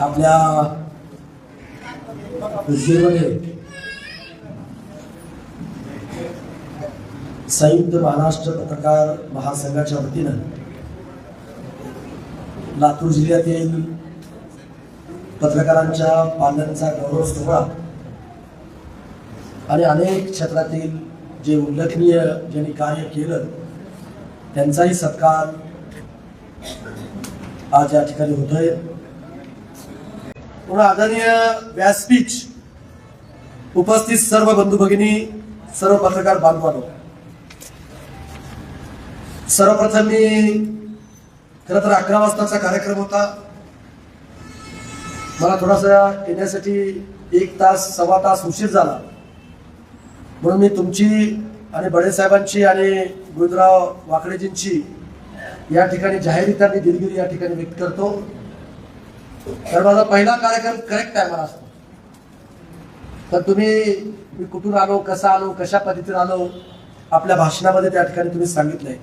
आपल्या उद्योगामध्ये संयुक्त महाराष्ट्र पत्रकार महासंघाच्या वतीनं लातूर जिल्ह्यातील पत्रकारांच्या पाल्यांचा गौरव सोहळा आणि अनेक क्षेत्रातील जे उल्लेखनीय ज्यांनी कार्य केलं त्यांचाही सत्कार आज या ठिकाणी होतोय। पुन्हा आदरणीय व्यासपीठ उपस्थित सर्व बंधू भगिनी, सर्व पत्रकार बांधवांनो, सर्वप्रथम मी खरं तर 11 वाजताचा कार्यक्रम होता, मला थोडासा येण्यासाठी 1 तास सव्वा तास उशीर झाला, म्हणून मी तुमची आणि बडे साहेबांची आणि गोविंदराव वाकडेजींची या ठिकाणी जाहीररित्या मी दिलगिरी या ठिकाणी व्यक्त करतो। तर माझा पहिला कार्यक्रम करेक्ट टायमाला असतो, तर तुम्ही मी कुठून आलो, कसा आलो, कशा पद्धतीने आलो आपल्या भाषणामध्ये त्या ठिकाणी तुम्ही सांगितलंय।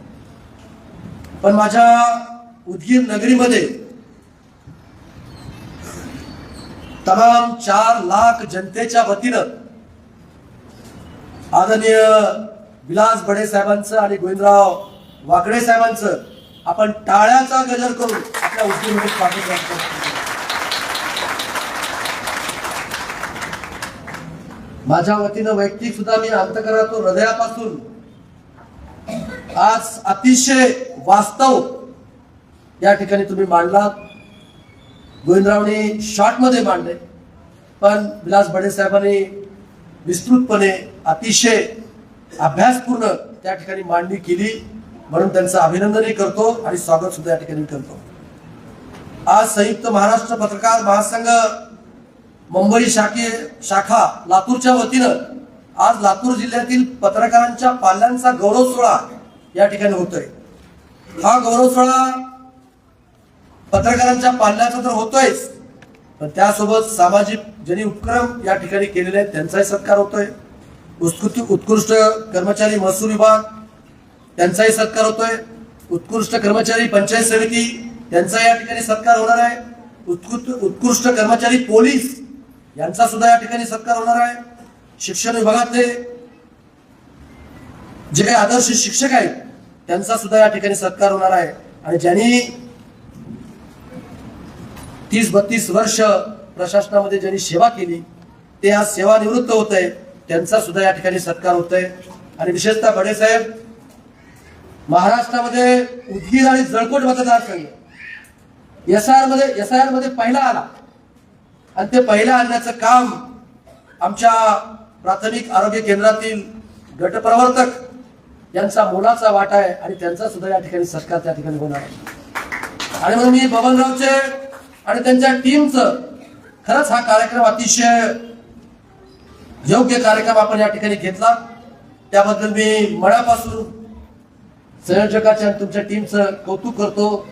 पण माझ्या उदगीर नगरीमध्ये तमाम 4 लाख जनतेच्या वतीनं आदरणीय विलास बडे साहेबांचं आणि गोविंदराव वाकडे साहेबांचं आपण टाळ्याचा गजर करून आपल्या उदगीरमध्ये स्वागत करतो। माझ्या वतीनं वैयक्तिक सुद्धा मी अंतःकरणातून हृदयापासून आज अतिशय वास्तव या ठिकाणी तुम्ही मांडलात। गोविंदरावने शॉर्ट मध्ये मांडले, पण विलास बडे साहेबांनी विस्तृतपणे अतिशय अभ्यासपूर्ण त्या ठिकाणी मांडणी केली, म्हणून त्यांचं अभिनंदनही करतो आणि स्वागत सुद्धा या ठिकाणी करतो। आज संयुक्त महाराष्ट्र पत्रकार महासंघ मुंबई शाखा लातूरच्या वतीनं आज लातूर जिल्ह्यातील पत्रकारांच्या पाल्यांचा गौरव सोहळा या ठिकाणी होतोय। हा गौरव सोहळा पत्रकारांच्या पाल्याचा तर होतोयच, पण त्यासोबत सामाजिक ज्यांनी उपक्रम या ठिकाणी केलेले आहेत त्यांचाही सत्कार होतोय। उत्कृष्ट कर्मचारी महसूल विभाग त्यांचाही सत्कार होतोय। उत्कृष्ट कर्मचारी पंचायत समिती त्यांचा या ठिकाणी सत्कार होणार आहे। उत्कृष्ट कर्मचारी पोलीस यांचा सुद्धा या ठिकाणी सत्कार होणार आहे। शिक्षण विभागातले जे काही आदर्श शिक्षक आहेत त्यांचा सुद्धा या ठिकाणी सत्कार होणार आहे। आणि ज्यांनी 30-32 वर्ष प्रशासनामध्ये ज्यांनी सेवा केली ते आज सेवानिवृत्त होत आहे, त्यांचा सुद्धा या ठिकाणी सत्कार होतोय। आणि विशेषतः बडे साहेब महाराष्ट्रामध्ये उदगीर आणि जळकोट मतदारसंघ एसआयआर मध्ये पहिला आला, आणि ते पहिला आणण्याचं काम आमच्या प्राथमिक आरोग्य केंद्रातील गटप्रवर्तक यांचा मोलाचा वाटा आहे, आणि त्यांचा सुद्धा या ठिकाणी सत्कार त्या ठिकाणी होणार आहे। आणि म्हणून मी बबनरावचे आणि त्यांच्या टीमचं खरंच हा कार्यक्रम अतिशय योग्य कार्यक्रम आपण या ठिकाणी घेतला, त्याबद्दल मी मनापासून संयोजकाच्या आणि तुमच्या टीमचं कौतुक करतो।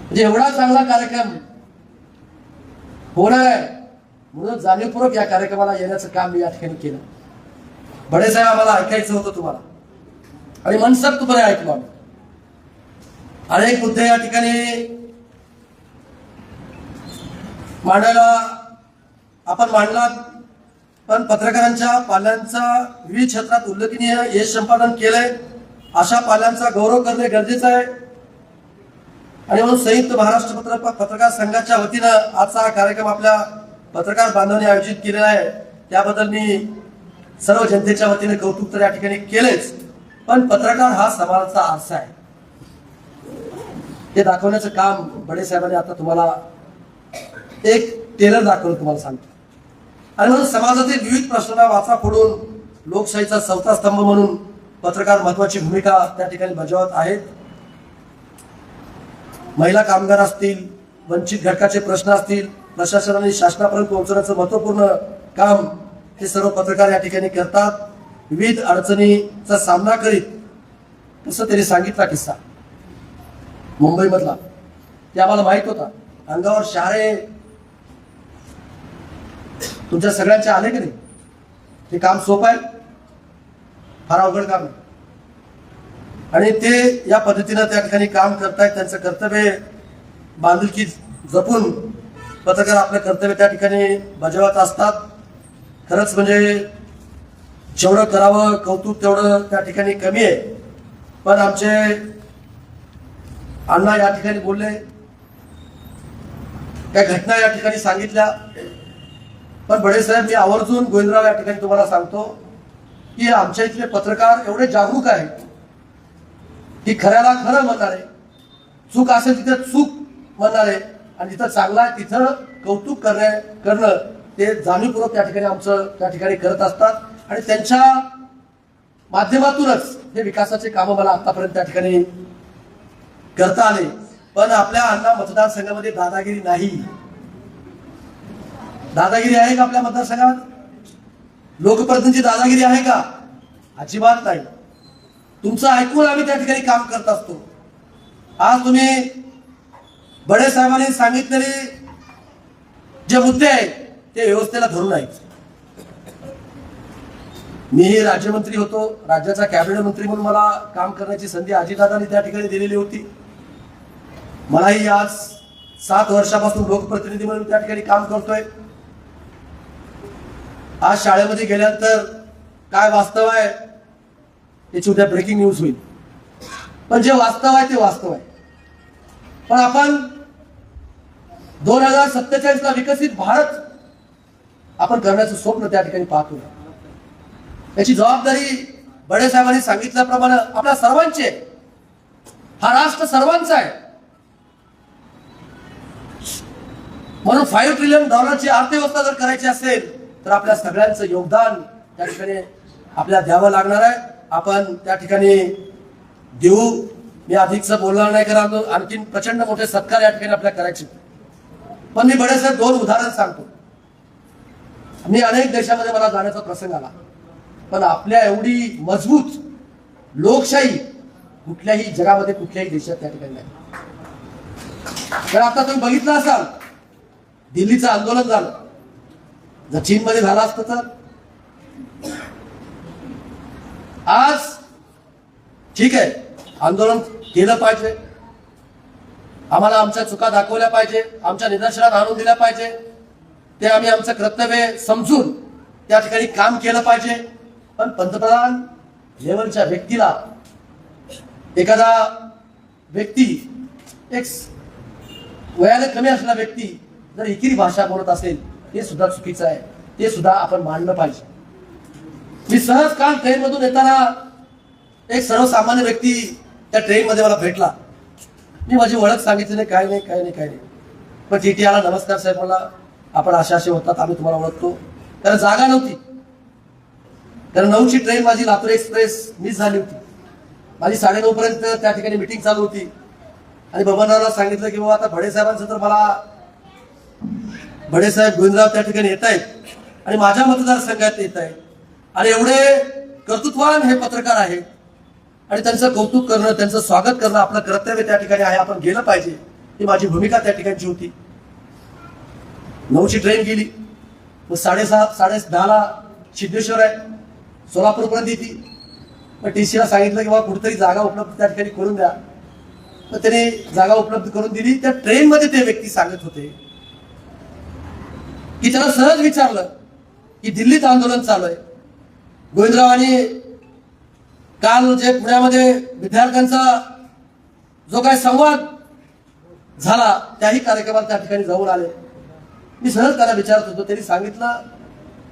म्हणजे एवढा चांगला कार्यक्रम होणार आहे म्हणून जाणीवपूर्वक या कार्यक्रमाला येण्याचं काम मी या ठिकाणी केलं। बडे साहेब आम्हाला ऐकायचं होतं तुम्हाला, आणि मनसोक्तपणे ऐकलो आम्ही। अनेक मुद्दे या ठिकाणी मांडायला आपण मांडलात, पण पत्रकारांच्या पाल्यांचा विविध क्षेत्रात उल्लेखनीय यश संपादन केलंय अशा पाल्यांचा गौरव करणे गरजेचं आहे। आणि म्हणून संयुक्त महाराष्ट्र पत्रकार संघाच्या वतीनं आजचा हा कार्यक्रम आपल्या पत्रकार बांधवांनी आयोजित केलेला आहे, त्याबद्दल मी सर्व जनतेच्या वतीने कौतुक तर या ठिकाणी केलेच, पण पत्रकार हा समाजाचा आरसा आहे ते दाखवण्याचं काम बडे साहेबांनी आता तुम्हाला एक टेलर दाखवून तुम्हाला सांगतो। आणि म्हणून समाजातील विविध प्रश्नांना वाचा फोडून लोकशाहीचा 4था स्तंभ म्हणून पत्रकार महत्वाची भूमिका त्या ठिकाणी बजावत आहेत। महिला कामगार असतील, वंचित घटकाचे प्रश्न असतील, प्रशासनाने शासनापर्यंत पोहोचवण्याचं महत्वपूर्ण काम हे सर्व पत्रकार या ठिकाणी करतात। विविध अडचणीचा सामना करीत तसं त्यांनी सांगितला किस्सा मुंबईमधला, ते आम्हाला माहित होता। अंगावर शहारे तुमच्या सगळ्यांच्या आले की नाही? हे काम सोपं आहे, फार अवघड काम आहे, आणि ते या पद्धतीने त्या ठिकाणी काम करतायत। त्यांचं कर्तव्य बांधिलकी जपून पत्रकार आपलं कर्तव्य त्या ठिकाणी बजावत असतात. खरंच म्हणजे जेवढं करावं कौतुक तेवढं त्या ठिकाणी कमी आहे. पण आमचे अण्णा या ठिकाणी बोलले, त्या घटना या ठिकाणी सांगितल्या. पण बडे साहेब, मी आवर्जून गोविंदराव या ठिकाणी तुम्हाला सांगतो की आमच्या इथले पत्रकार एवढे जागरूक आहेत की खऱ्याला खरं म्हणणारे, चूक असेल तिथे चूक म्हणणारे, आणि जिथं चांगला आहे तिथं कौतुक करणं ते जाणीवपूर्वक त्या ठिकाणी आमचं त्या ठिकाणी करत असतात. आणि त्यांच्या माध्यमातूनच हे विकासाचे कामं मला आतापर्यंत त्या ठिकाणी करता आले. पण आपल्या अण्णा मतदारसंघामध्ये दादागिरी नाही. दादागिरी आहे का आपल्या मतदारसंघात? लोकप्रतिनिधी दादागिरी आहे का? अजिबात नाही. तुमचं ऐकून आम्ही त्या ठिकाणी काम करत असतो. आज तुम्ही बडे साहेबांनी सांगितलेले जे मुद्दे आहेत ते व्यवस्थेला धरून आहेत. मीही राज्यमंत्री होतो, राज्याचा कॅबिनेट मंत्री म्हणून मला काम करण्याची संधी अजितदादांनी त्या ठिकाणी दिलेली होती. मलाही आज 7 वर्षापासून लोकप्रतिनिधी म्हणून त्या ठिकाणी काम करतोय. आज शाळेमध्ये गेल्यानंतर काय वास्तव आहे याची उद्या ब्रेकिंग न्यूज होईल. पण जे वास्तव आहे ते वास्तव आहे. पण आपण 2047 ला विकसित भारत आपण करण्याचं स्वप्न त्या ठिकाणी पाहतो. याची जबाबदारी बडे साहेबांनी सांगितल्याप्रमाणे आपल्या सर्वांची आहे. हा राष्ट्र सर्वांचा आहे. म्हणून $5 ट्रिलियन अर्थव्यवस्था जर करायची असेल तर आपल्या सगळ्यांचं योगदान त्या ठिकाणी आपल्याला द्यावं लागणार आहे. आपण त्या ठिकाणी देऊ. मी अधिकच बोलणार नाही, कारण आणखी प्रचंड मोठे सत्कार या ठिकाणी आपल्याला करायचे. पण मी बडे साहेब 2 उदाहरण सांगतो. मी अनेक देशामध्ये मला जाण्याचा प्रसंग आला, पण आपल्या एवढी मजबूत लोकशाही कुठल्याही जगामध्ये कुठल्याही देशात त्या ठिकाणी नाही. तर आता तुम्ही बघितलं असाल, दिल्लीचं आंदोलन झालं. जर चीनमध्ये झालं असतं तर आज ठीक आहे, आंदोलन केलं पाहिजे, आम्हाला आमच्या चुका दाखवल्या पाहिजे, आमच्या निदर्शनात आणून दिल्या पाहिजे, ते आम्ही आमचं कर्तव्य समजून त्या ठिकाणी काम केलं पाहिजे. पण पंतप्रधान लेवलच्या व्यक्तीला एखादा व्यक्ती, एक वयाने कमी असलेला व्यक्ती जर एकेरी भाषा बोलत असेल हे सुद्धा चुकीचं आहे. ते सुद्धा आपण मांडलं पाहिजे. मी सहज काल ट्रेन मधून येताना एक सर्वसामान्य व्यक्ती त्या ट्रेन मध्ये मला भेटला. मी माझी ओळख सांगितली नाही, काय नाही. पण टीटी आला, नमस्कार साहेब, मला आपण असे होतात, आम्ही तुम्हाला ओळखतो. त्याला जागा नव्हती. तर 9ची ट्रेन माझी लातूर एक्सप्रेस मिस झाली होती. माझी 9:30 पर्यंत त्या ठिकाणी मिटिंग चालू होती. आणि बबनरावला सांगितलं की बाबा आता भडे साहेबांचं तर मला, भडे साहेब गोविंदराव त्या ठिकाणी येत आहेत आणि माझ्या मतदारसंघात येत आहेत आणि एवढे कर्तृत्वान हे पत्रकार आहेत आणि त्यांचं कौतुक करणं, त्यांचं स्वागत करणं आपलं कर्तव्य त्या ठिकाणी आहे, आपण गेलं पाहिजे, ही माझी भूमिका त्या ठिकाणची होती. 9ची ट्रेन गेली. मग 7:30 10:30ला सिद्धेश्वर आहे, सोलापूरपर्यंत येते. मग टीसीला सांगितलं की बाबा कुठेतरी जागा उपलब्ध त्या ठिकाणी करून द्या. तर त्याने जागा उपलब्ध करून दिली. त्या ट्रेनमध्ये ते व्यक्ती सांगत होते की त्याला सहज विचारलं की दिल्लीत आंदोलन चालू आहे. गोविंदरावांनी काल जे पुण्यामध्ये विद्यार्थ्यांचा जो काही संवाद झाला त्याही कार्यक्रमात त्या ठिकाणी जाऊन आले. मी सहज त्याला विचारत होतो. त्यांनी सांगितलं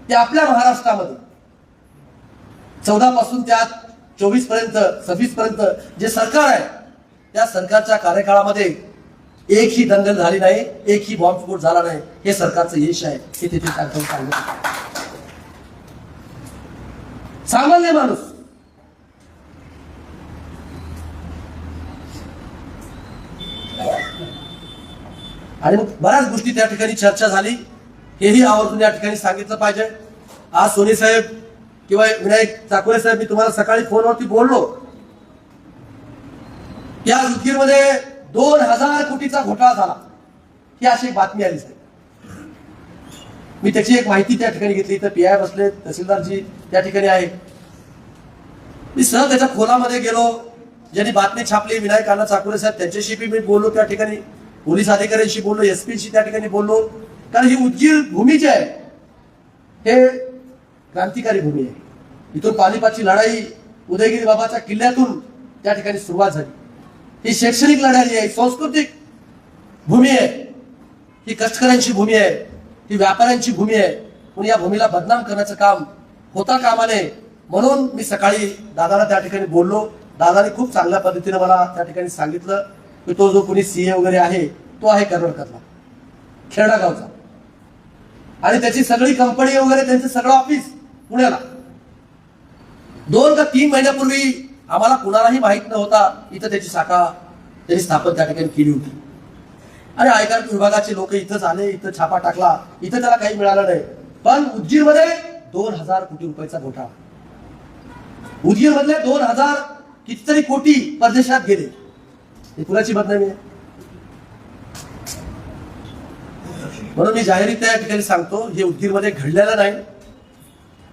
की आपल्या महाराष्ट्रामध्ये 14 पासून त्या 24 पर्यंत 26 पर्यंत जे सरकार आहे त्या सरकारच्या कार्यकाळामध्ये एकही दंगल झाली नाही, एकही बॉम्बस्फोट झाला नाही. हे सरकारचं यश आहे. हे तिथे सांगितलं. सामान्य माणूस आणि मग बऱ्याच गोष्टी त्या ठिकाणी चर्चा झाली. हेही आवर्जून या ठिकाणी सांगितलं पाहिजे. आज सोनी साहेब किंवा विनायक चाकोरे साहेब, मी तुम्हाला सकाळी फोनवरती बोललो, या उदगीरमध्ये 2000 कोटीचा घोटाळा झाला ही अशी एक बातमी आली साहेब. मी त्याची एक माहिती त्या ठिकाणी घेतली. तर पीआय बसले, तहसीलदारजी त्या ठिकाणी आहे. मी सहज त्याच्या खोलामध्ये गेलो. ज्यांनी बातमी छापली विनायक अण्णा चाकोरे साहेब, त्यांच्याशी मी बोललो त्या ठिकाणी. पोलीस अधिकाऱ्यांशी बोललो, एसपीशी त्या ठिकाणी बोललो. कारण ही उदगीर भूमी जी आहे हे क्रांतिकारी भूमी आहे. इथून पानिपतची लढाई उदयगिरी बाबाच्या किल्ल्यातून त्या ठिकाणी सुरुवात झाली. ही शैक्षणिक लढाई आहे, सांस्कृतिक भूमी आहे, ही कष्टकऱ्यांची भूमी आहे, ही व्यापाऱ्यांची भूमी आहे. म्हणून या भूमीला बदनाम करण्याचं काम होता कामा नये. म्हणून मी सकाळी दादाला त्या ठिकाणी बोललो. दादाने खूप चांगल्या पद्धतीने मला त्या ठिकाणी सांगितलं की तो जो कोणी सीए वगैरे आहे तो आहे कर्नाटकातला, खेरडा गावचा, आणि त्याची सगळी कंपनी वगैरे त्यांचं सगळं ऑफिस पुण्याला. 2 का 3 महिन्यापूर्वी आम्हाला कुणालाही माहित नव्हता इथं त्याची शाखा त्यांनी स्थापन त्या ठिकाणी केली होती. आणि आयकर विभागाचे लोक इथंच आले, इथं छापा टाकला, इथं त्याला काही मिळालं नाही. पण उदगीरमध्ये 2000 कोटी रुपयाचा घोटाळा. उदगीर मधले 2000 कितीतरी कोटी परदेशात गेले. हे कुणाची बदनामी आहे? म्हणून मी जाहीर त्या ठिकाणी सांगतो, हे उदगीरमध्ये घडलेलं नाही.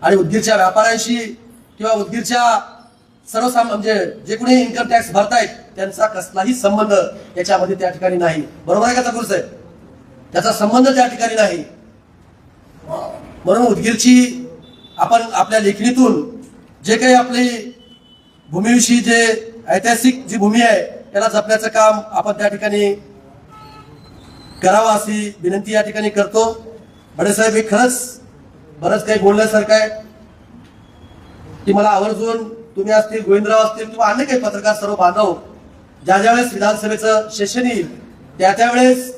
आणि उदगीरच्या व्यापाऱ्यांशी किंवा उदगीरच्या सर्वसामान्य म्हणजे जे कोणी इन्कम टॅक्स भरतायत त्यांचा कसलाही संबंध याच्यामध्ये त्या ठिकाणी नाही. बरोबर आहे का तकुर साहेब? त्याचा संबंध त्या ठिकाणी नाही. म्हणून उदगीरची आपण आपल्या लेखणीतून जे काही आपली भूमीविषयी जे ऐतिहासिक जी भूमी आहे त्याला जपण्याचं काम आपण त्या ठिकाणी करावं अशी विनंती या ठिकाणी करतो. बडेसाहेब, हे खरंच बरंच काही बोलण्यासारखं आहे की मला आवर्जून तुम्ही असतील, गोविंदराव असतील किंवा अन्य काही पत्रकार सर्व बांधव ज्या वेळेस विधानसभेचं सेशन येईल त्यावेळेस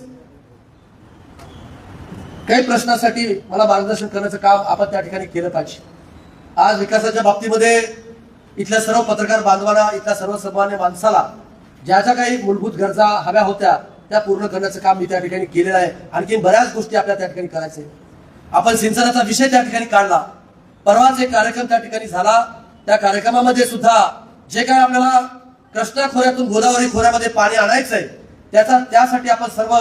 काही प्रश्नासाठी मला मार्गदर्शन करण्याचं काम आपण त्या ठिकाणी केलं पाहिजे. आज विकासाच्या बाबतीमध्ये इथल्या सर्व पत्रकार बांधवांना, इथल्या सर्वसामान्य माणसाला ज्या ज्या काही मूलभूत गरजा हव्या होत्या त्या पूर्ण करण्याचं काम मी त्या ठिकाणी केलेलं आहे. आणखी बऱ्याच गोष्टी आपल्याला त्या ठिकाणी करायचे. आपण सिंचनाचा विषय त्या ठिकाणी काढला. परवाच एक कार्यक्रम त्या ठिकाणी झाला. त्या कार्यक्रमामध्ये सुद्धा जे काही आपल्याला कृष्णा खोऱ्यातून गोदावरी खोऱ्यामध्ये पाणी आणायचंय त्यासाठी आपण सर्व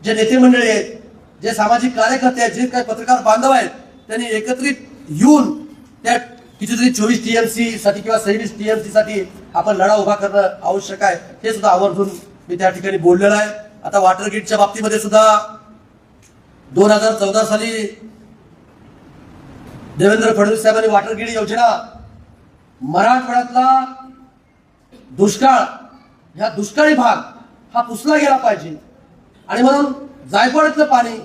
जे नेते मंडळी आहेत, जे सामाजिक कार्यकर्ते आहेत, जे काही पत्रकार बांधव आहेत त्यांनी एकत्रित येऊन त्या कितीतरी 24 TMC साठी किंवा 26 TMC साठी आपण लढा उभा करणं आवश्यक आहे. हे सुद्धा आवर्जून मी त्या ठिकाणी बोललेलं आहे. आता वॉटर ग्रीडच्या बाबतीमध्ये सुद्धा 2014 साली देवेंद्र फडणवीस साहेबांनी वॉटर ग्रीड योजना मराठवाड्यातला दुष्काळ, ह्या दुष्काळी भाग हा पुसला गेला पाहिजे. आणि म्हणून जायकवाडीतलं पाणी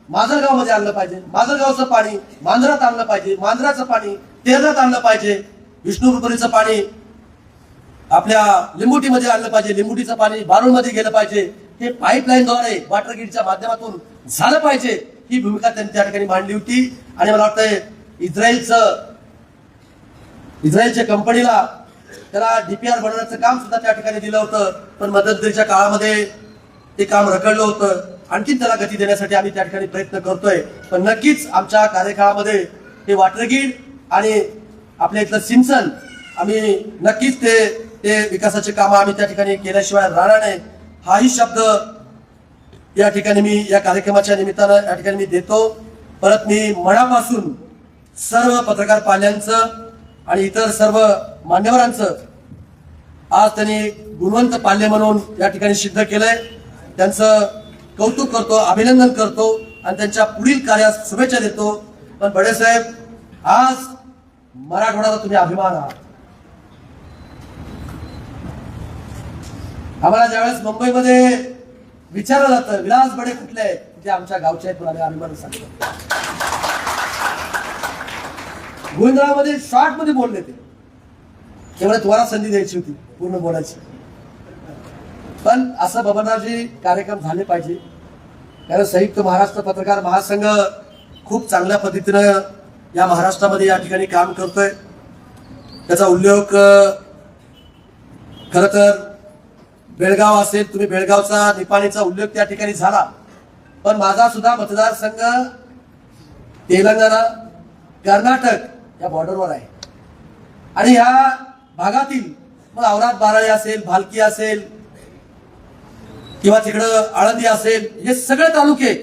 माजलगाव मध्ये आणलं पाहिजे, माजलगावचं पाणी मांजरात आणलं पाहिजे, मांजराचं पाणी तेरणात आणलं पाहिजे, विष्णुपुरीचं पाणी आपल्या लिंबुटीमध्ये आणलं पाहिजे, लिंबुटीचं पाणी बारूळमध्ये गेलं पाहिजे. हे पाईपलाईनद्वारे वॉटर ग्रीडच्या माध्यमातून झालं पाहिजे. ही भूमिका त्यांनी त्या ठिकाणी मांडली होती. आणि मला वाटतंय इस्रायलच्या कंपनीला त्याला DPR बनवण्याचं काम सुद्धा त्या ठिकाणी दिलं होतं. पण मध्यंतरीच्या काळामध्ये ते काम रखडलं होतं. आणखी त्याला गती देण्यासाठी आम्ही त्या ठिकाणी प्रयत्न करतोय. पण नक्कीच आमच्या कार्यकाळामध्ये हे वॉटर ग्रीड आणि आपल्या इथलं सिंचन आम्ही नक्कीच ते विकासाचे काम आम्ही त्या ठिकाणी केल्याशिवाय राहणार नाही. हाही शब्द या ठिकाणी मी या कार्यक्रमाच्या निमित्तानं या ठिकाणी मी देतो. परत मी मनापासून सर्व पत्रकार पाल्यांचं आणि इतर सर्व मान्यवरांचं आज त्यांनी गुणवंत पाल्य म्हणून या ठिकाणी सिद्ध केलंय. त्यांचं कौतुक करतो, अभिनंदन करतो आणि त्यांच्या पुढील कार्यास शुभेच्छा देतो. पण बडेसाहेब, आज मराठवाड्याचा तुम्ही अभिमान आहात. आम्हाला ज्यावेळेस मुंबईमध्ये विचारलं जातं विलास बडे कुठले आहेत, ते आमच्या गावचे आहेत, आम्ही अभिमान सांगतो. गोविंदरावमध्ये शॉर्ट मध्ये बोलले ते, तेवढे तुम्हाला संधी द्यायची होती पूर्ण बोलायची. पण असं बबनरावजी कार्यक्रम झाले पाहिजे. कारण संयुक्त महाराष्ट्र पत्रकार महासंघ खूप चांगल्या पद्धतीनं या महाराष्ट्रामध्ये या ठिकाणी काम करतोय. त्याचा उल्लेख खर तर बेळगाव असेल, तुम्ही बेळगावचा निपाणीचा उल्लेख त्या ठिकाणी झाला. पण माझा सुद्धा मतदारसंघ तेलंगणा कर्नाटक या बॉर्डरवर आहे. आणि ह्या भागातील मग औराद बाराळी असेल, भालकी असेल किंवा तिकडं आळंदी असेल, हे सगळे तालुके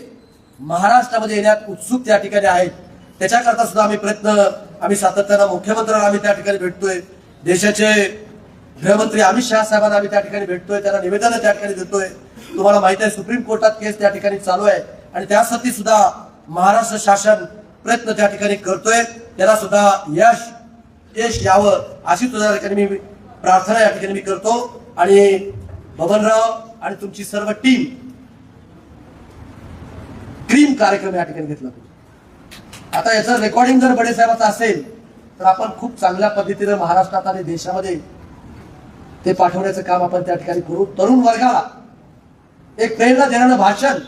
महाराष्ट्रामध्ये येण्यात उत्सुक त्या ठिकाणी आहेत. त्याच्याकरता सुद्धा आम्ही सातत्यानं मुख्यमंत्र्यांना आम्ही त्या ठिकाणी भेटतोय. देशाचे गृहमंत्री अमित शहा साहेबांना आम्ही त्या ठिकाणी भेटतोय, त्यांना निवेदन त्या ठिकाणी देतोय. तुम्हाला माहिती आहे सुप्रीम कोर्टात केस त्या ठिकाणी चालू आहे आणि त्यासाठी सुद्धा महाराष्ट्र शासन प्रयत्न त्या ठिकाणी करतोय. त्याला सुद्धा यश यावं अशी तुझ्या ठिकाणी मी प्रार्थना या ठिकाणी मी करतो. आणि बबनराव आणि तुमची सर्व टीम क्रीम कार्यक्रम या ठिकाणी घेतला. आता याचं रेकॉर्डिंग जर बडे साहेबांचं असेल तर आपण खूप चांगल्या पद्धतीने महाराष्ट्रात आणि देशामध्ये ते पाठवण्याचं काम आपण त्या ठिकाणी करू. तरुण वर्गाला एक प्रेरणा देणारं भाषण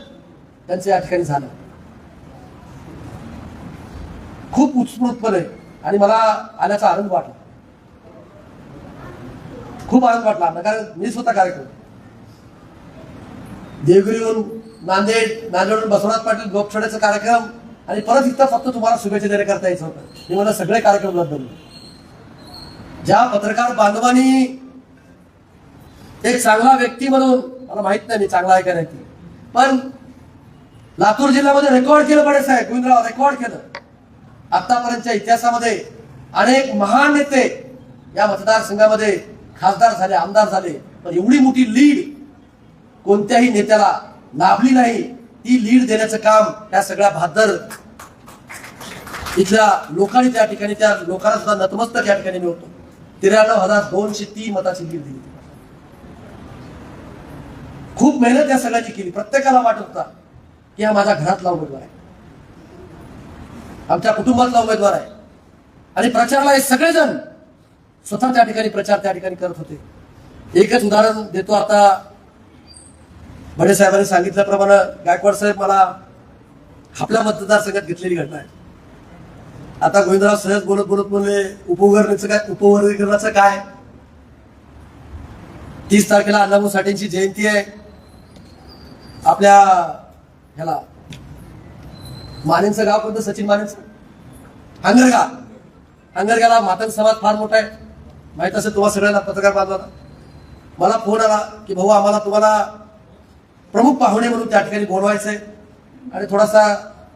त्यांचं या ठिकाणी झालं खूप उत्स्फूर्तपणे आणि मला आल्याचा आनंद वाटला, खूप आनंद वाटला. कारण मी स्वतः कार्यक्रम देवगिरीहून नांदेडहून बसवनाथ पाटील गोपछड्याचा कार्यक्रम आणि परत इथं फक्त तुम्हाला शुभेच्छा देण्याकरता यायचं होतं. मी मला सगळे कार्यक्रम रद्द केले. ज्या पत्रकार बांधवांनी एक चांगला व्यक्ती म्हणून, मला माहित नाही मी चांगला आहे का नाही, पण लातूर जिल्ह्यामध्ये रेकॉर्ड केलं बडे साहेब गोविंदराव, रेकॉर्ड केलं. आतापर्यंतच्या इतिहासामध्ये अनेक महान नेते या मतदारसंघामध्ये खासदार झाले, आमदार झाले, पण एवढी मोठी लीड कोणत्याही नेत्याला लाभली नाही. ती लीड देण्याचं काम त्या सगळ्या भादर इथल्या लोकांनी त्या ठिकाणी, त्या लोकांना सुद्धा नतमस्तक या ठिकाणी मी होतो. 93,203 मताची लीड दिली. खूप मेहनत या सगळ्यांनी केली. प्रत्येकाला वाटत होता की हा माझ्या घरातला उमेदवार आहे, आमच्या कुटुंबातला उमेदवार आहे. आणि प्रचारला हे सगळेजण स्वतः त्या ठिकाणी प्रचार त्या ठिकाणी करत होते. एकच उदाहरण देतो. आता बडे साहेबांनी सांगितल्याप्रमाणे गायकवाड साहेब मला आपल्या मतदारसंघात घेतलेली घटना आहे. आता गोविंदराव सहज बोलत म्हणले उपवर्गीकरणाचं काय. 30 तारखेला अण्णाभाऊ साठेंची जयंती आहे. आपल्या ह्याला मानेंचं गाव कोणतं, सचिन मानेंचं हंगरगाला मातंग समाज फार मोठा आहे, माहित असेल तुम्हाला सगळ्यांना, पत्रकार बांधवांना. मला फोन आला की भाऊ आम्हाला तुम्हाला प्रमुख पाहुणे म्हणून त्या ठिकाणी बोलवायचंय आणि थोडासा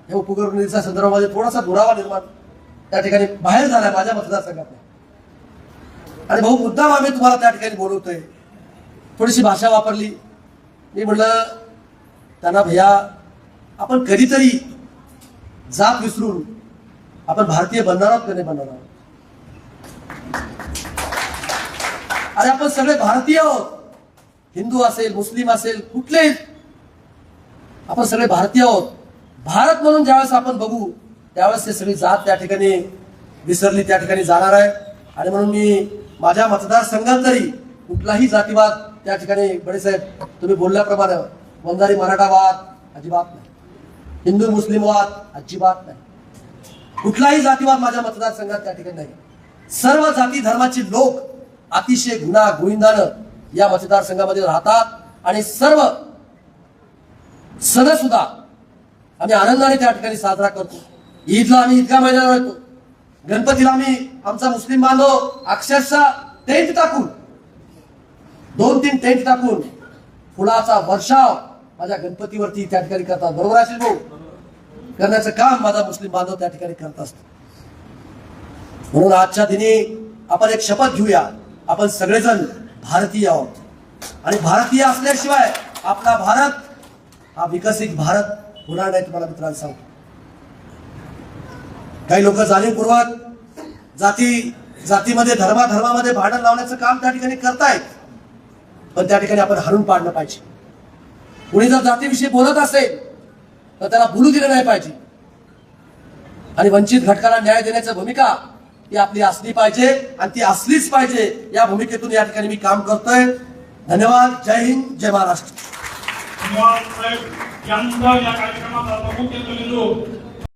हे उपकरणीच्या संदर्भामध्ये थोडासा दुरावा निर्माण त्या ठिकाणी बाहेर झालाय माझ्या मतदारसंघात. आणि भाऊ मुद्दाम आम्ही तुम्हाला त्या ठिकाणी बोलवतोय. थोडीशी भाषा वापरली. मी म्हटलं त्यांना, भैया आपण कधीतरी जात विसरून आपण भारतीय बनणार आहोत का नाही बनणार आहोत? अरे आपण सगळे भारतीय आहोत. हिंदू असेल, मुस्लिम असेल, कुठले आपण सगळे भारतीय आहोत. भारत म्हणून ज्यावेळेस आपण बघू त्यावेळेस ते सगळी जात त्या ठिकाणी विसरली त्या ठिकाणी जाणार आहे. आणि म्हणून मी माझ्या मतदारसंघात तरी कुठलाही जातीवाद त्या ठिकाणी, बडेसाहेब तुम्ही बोलल्याप्रमाणे वंजारी मराठावाद अजिबात नाही, हिंदू मुस्लिम वाद अजिबात नाही, कुठलाही जातीवाद माझ्या मतदारसंघात त्या ठिकाणी नाही. सर्व जाती धर्माचे लोक अतिशय गुण्यागोविंदानं या मतदारसंघामध्ये राहतात आणि सर्व सण सुद्धा आम्ही आनंदाने त्या ठिकाणी साजरा करतो. ईदला आम्ही ईदगाह मैदानावर येतो, गणपतीला आम्ही आमचा मुस्लिम बांधव अक्षरशः टेंट टाकून 2-3 टेंट टाकून फुलाचा वर्षाव माझ्या गणपतीवरती त्या ठिकाणी करतात. बरोबर असेल भाऊ, करण्याचं काम माझा मुस्लिम बांधव त्या ठिकाणी करत असतो. म्हणून आजच्या दिनी आपण एक शपथ घेऊया, आपण सगळेजण भारतीय आहोत आणि भारतीय असल्याशिवाय आपला भारत हा विकसित भारत होणार नाही. तुम्हाला मित्रांनो सांगतो, काही लोक जाणीवपूर्वक जातीमध्ये धर्मामध्ये भांडण लावण्याचं काम त्या ठिकाणी करतायत, पण त्या ठिकाणी आपण हरून पाडलं पाहिजे. कुणी जर जातीविषयी बोलत असेल तर त्याला बोलू दिलं नाही पाहिजे. आणि वंचित घटकाला न्याय देण्याची भूमिका ही आपली असली पाहिजे आणि ती असलीच पाहिजे. या भूमिकेतून या ठिकाणी मी काम करतोय. धन्यवाद. जय हिंद, जय महाराष्ट्र. धन्यवाद साहेब. या कार्यक्रमाचा प्रमुख